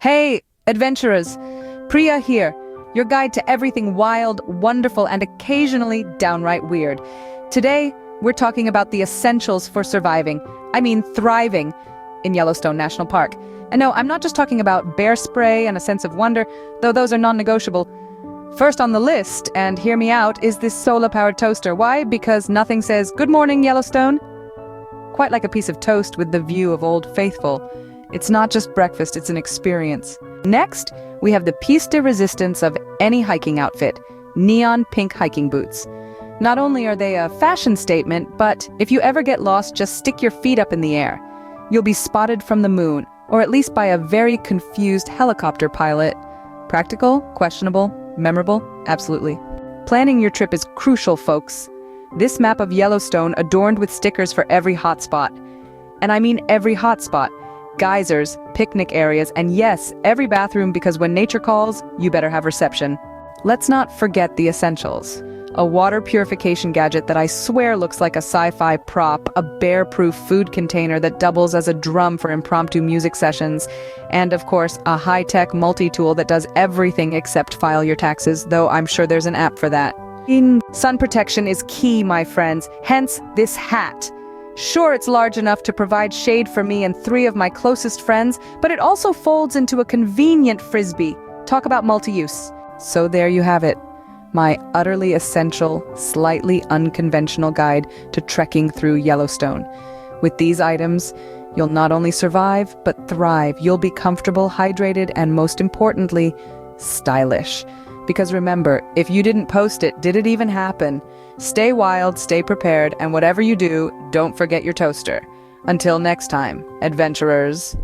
Hey, adventurers! Priya here, your guide to everything wild, wonderful, and occasionally downright weird. Today, we're talking about the essentials for surviving, thriving, in Yellowstone National Park. And no, I'm not just talking about bear spray and a sense of wonder, though those are non-negotiable. First on the list, and hear me out, is this solar-powered toaster. Why? Because nothing says, "Good morning, Yellowstone," quite like a piece of toast with the view of Old Faithful. It's not just breakfast, it's an experience. Next, we have the piece de resistance of any hiking outfit, neon pink hiking boots. Not only are they a fashion statement, but if you ever get lost, just stick your feet up in the air. You'll be spotted from the moon, or at least by a very confused helicopter pilot. Practical? Questionable? Memorable? Absolutely. Planning your trip is crucial, folks. This map of Yellowstone adorned with stickers for every hotspot. And I mean every hotspot. Geysers, picnic areas, and yes, every bathroom, because when nature calls, you better have reception. Let's not forget the essentials. A water purification gadget that I swear looks like a sci-fi prop, a bear-proof food container that doubles as a drum for impromptu music sessions, and of course, a high-tech multi-tool that does everything except file your taxes, though I'm sure there's an app for that. Sun protection is key, my friends, hence this hat. Sure, it's large enough to provide shade for me and 3 of my closest friends, but it also folds into a convenient frisbee. Talk about multi-use. So there you have it. My utterly essential, slightly unconventional guide to trekking through Yellowstone. With these items, you'll not only survive, but thrive. You'll be comfortable, hydrated, and most importantly, stylish. Because remember, if you didn't post it, did it even happen? Stay wild, stay prepared, and whatever you do, don't forget your toaster. Until next time, adventurers.